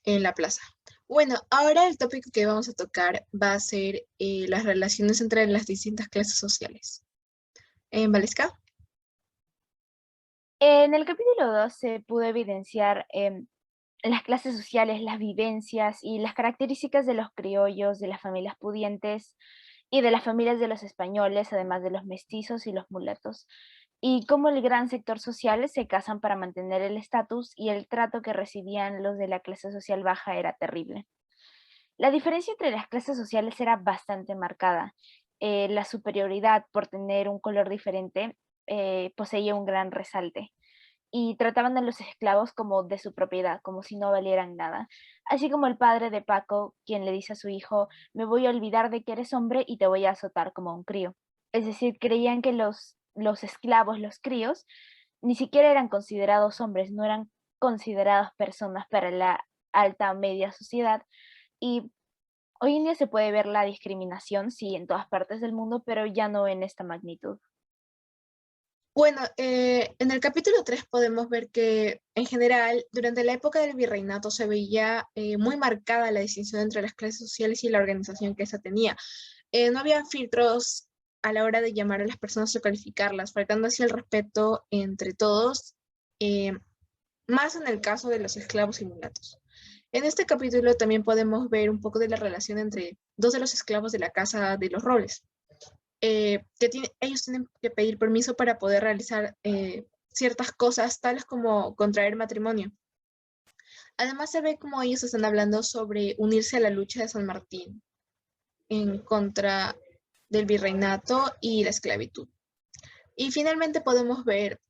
en la plaza. Bueno, ahora el tópico que vamos a tocar va a ser las relaciones entre las distintas clases sociales. ¿Valesca? En el capítulo 2 se pudo evidenciar las clases sociales, las vivencias y las características de los criollos, de las familias pudientes y de las familias de los españoles, además de los mestizos y los mulatos, y cómo el gran sector social se casan para mantener el estatus y el trato que recibían los de la clase social baja era terrible. La diferencia entre las clases sociales era bastante marcada. La superioridad por tener un color diferente poseía un gran resalte y trataban a los esclavos como de su propiedad, como si no valieran nada. Así como el padre de Paco, quien le dice a su hijo, me voy a olvidar de que eres hombre y te voy a azotar como un crío. Es decir, creían que los esclavos, los críos, ni siquiera eran considerados hombres, no eran consideradas personas para la alta o media sociedad. Y hoy en día se puede ver la discriminación, sí, en todas partes del mundo, pero ya no en esta magnitud. Bueno, en el capítulo 3 podemos ver que en general durante la época del virreinato se veía muy marcada la distinción entre las clases sociales y la organización que esa tenía. No había filtros a la hora de llamar a las personas o calificarlas, faltando así el respeto entre todos, eh, más en el caso de los esclavos y mulatos. En este capítulo también podemos ver un poco de la relación entre dos de los esclavos de la casa de los Robles, ellos tienen que pedir permiso para poder realizar ciertas cosas, tales como contraer matrimonio. Además se ve como ellos están hablando sobre unirse a la lucha de San Martín en contra del virreinato y la esclavitud. Y finalmente podemos ver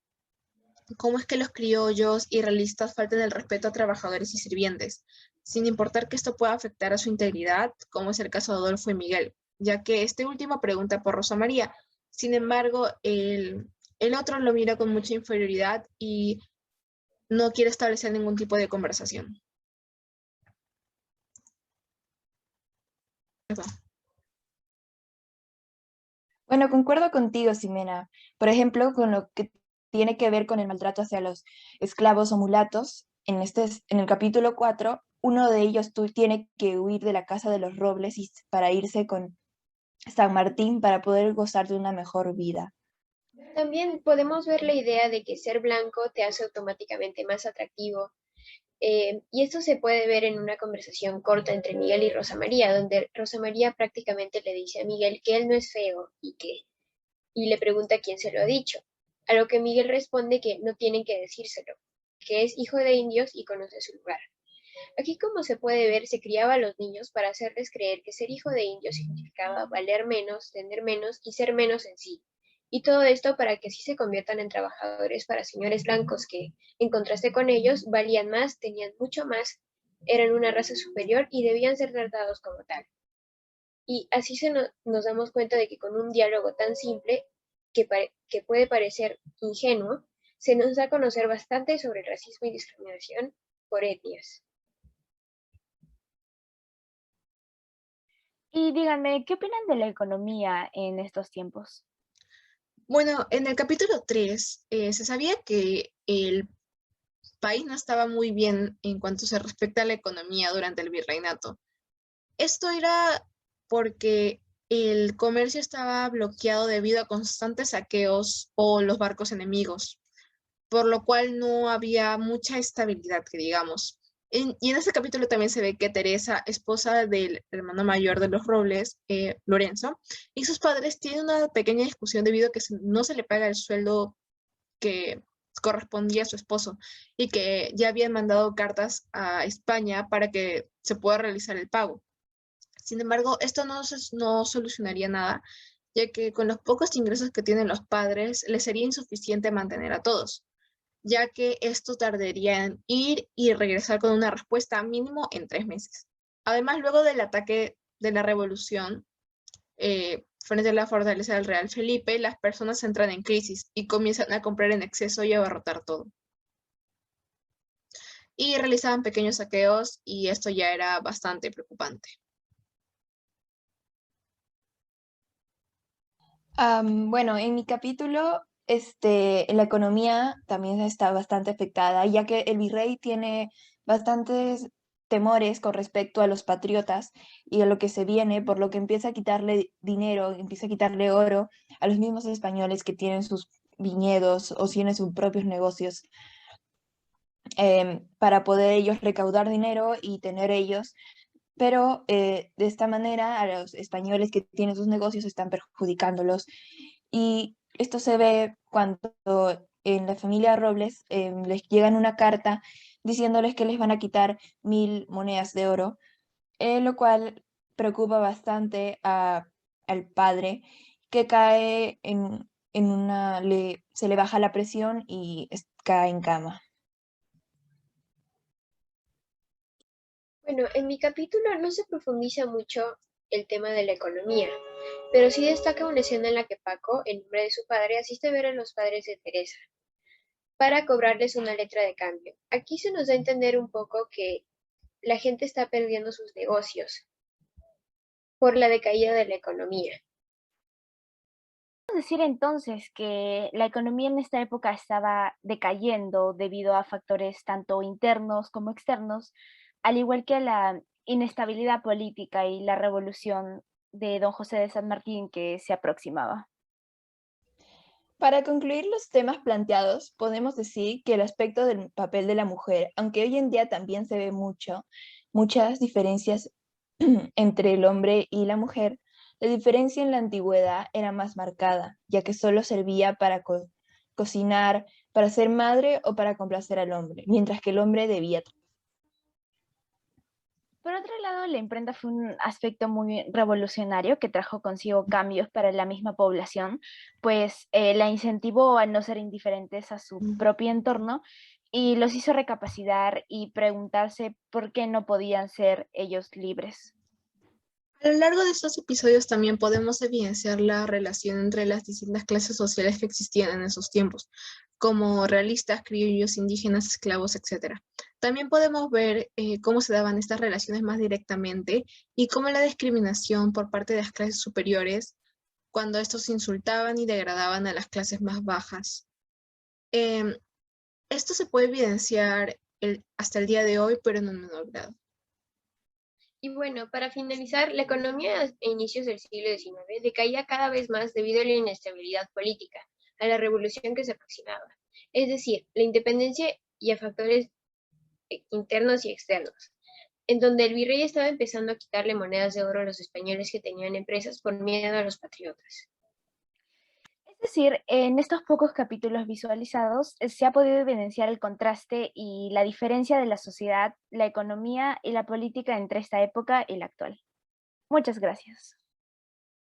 cómo es que los criollos y realistas faltan el respeto a trabajadores y sirvientes, sin importar que esto pueda afectar a su integridad, como es el caso de Adolfo y Miguel, ya que este último pregunta por Rosa María. Sin embargo, el otro lo mira con mucha inferioridad y no quiere establecer ningún tipo de conversación. Bueno, concuerdo contigo, Ximena. Por ejemplo, con lo que tiene que ver con el maltrato hacia los esclavos o mulatos, en el capítulo 4, uno de ellos tiene que huir de la casa de los Robles para irse con San Martín para poder gozar de una mejor vida. También podemos ver la idea de que ser blanco te hace automáticamente más atractivo. Y esto se puede ver en una conversación corta entre Miguel y Rosa María, donde Rosa María prácticamente le dice a Miguel que él no es feo y le pregunta quién se lo ha dicho. A lo que Miguel responde que no tienen que decírselo, que es hijo de indios y conoce su lugar. Aquí, como se puede ver, se criaba a los niños para hacerles creer que ser hijo de indios significaba valer menos, tener menos y ser menos en sí. Y todo esto para que así se conviertan en trabajadores para señores blancos que, en contraste con ellos, valían más, tenían mucho más, eran una raza superior y debían ser tratados como tal. Y así nos damos cuenta de que con un diálogo tan simple, que puede parecer ingenuo, se nos da a conocer bastante sobre el racismo y discriminación por etnias. Y díganme, ¿qué opinan de la economía en estos tiempos? Bueno, en el capítulo 3 se sabía que el país no estaba muy bien en cuanto se respecta a la economía durante el virreinato. Esto era porque el comercio estaba bloqueado debido a constantes saqueos o los barcos enemigos, por lo cual no había mucha estabilidad, que digamos. Y en este capítulo también se ve que Teresa, esposa del hermano mayor de los Robles, Lorenzo, y sus padres tienen una pequeña discusión debido a que no se le paga el sueldo que correspondía a su esposo y que ya habían mandado cartas a España para que se pueda realizar el pago. Sin embargo, esto no solucionaría nada, ya que con los pocos ingresos que tienen los padres les sería insuficiente mantener a todos, ya que esto tardaría en ir y regresar con una respuesta mínimo en 3 meses. Además, luego del ataque de la revolución frente a la fortaleza del Real Felipe, las personas entran en crisis y comienzan a comprar en exceso y a abarrotar todo. Y realizaban pequeños saqueos y esto ya era bastante preocupante. Bueno, en mi capítulo, la economía también está bastante afectada, ya que el virrey tiene bastantes temores con respecto a los patriotas y a lo que se viene, por lo que empieza a quitarle dinero, empieza a quitarle oro a los mismos españoles que tienen sus viñedos o tienen sus propios negocios, para poder ellos recaudar dinero y tener ellos, pero de esta manera a los españoles que tienen sus negocios están perjudicándolos. Y esto se ve cuando en la familia Robles les llegan una carta diciéndoles que les van a quitar 1000 monedas de oro, lo cual preocupa bastante al padre, que cae se le baja la presión y cae en cama. Bueno, en mi capítulo no se profundiza mucho el tema de la economía, pero sí destaca una escena en la que Paco, en nombre de su padre, asiste a ver a los padres de Teresa para cobrarles una letra de cambio. Aquí se nos da a entender un poco que la gente está perdiendo sus negocios por la decaída de la economía. Podemos decir entonces que la economía en esta época estaba decayendo debido a factores tanto internos como externos, al igual que a la inestabilidad política y la revolución de don José de San Martín que se aproximaba. Para concluir los temas planteados, podemos decir que el aspecto del papel de la mujer, aunque hoy en día también se ve muchas diferencias entre el hombre y la mujer, la diferencia en la antigüedad era más marcada, ya que solo servía para cocinar, para ser madre o para complacer al hombre, mientras que el hombre debía. Por otro lado, la imprenta fue un aspecto muy revolucionario que trajo consigo cambios para la misma población, pues la incentivó a no ser indiferentes a su propio entorno y los hizo recapacitar y preguntarse por qué no podían ser ellos libres. A lo largo de estos episodios también podemos evidenciar la relación entre las distintas clases sociales que existían en esos tiempos, como realistas, criollos, indígenas, esclavos, etc. También podemos ver cómo se daban estas relaciones más directamente y cómo la discriminación por parte de las clases superiores, cuando estos insultaban y degradaban a las clases más bajas. Em, Esto se puede evidenciar hasta el día de hoy, pero en un menor grado. Y bueno, para finalizar, la economía a inicios del siglo XIX decaía cada vez más debido a la inestabilidad política, a la revolución que se aproximaba, es decir, la independencia y a factores internos y externos, en donde el virrey estaba empezando a quitarle monedas de oro a los españoles que tenían empresas por miedo a los patriotas. Es decir, en estos pocos capítulos visualizados se ha podido evidenciar el contraste y la diferencia de la sociedad, la economía y la política entre esta época y la actual. Muchas gracias.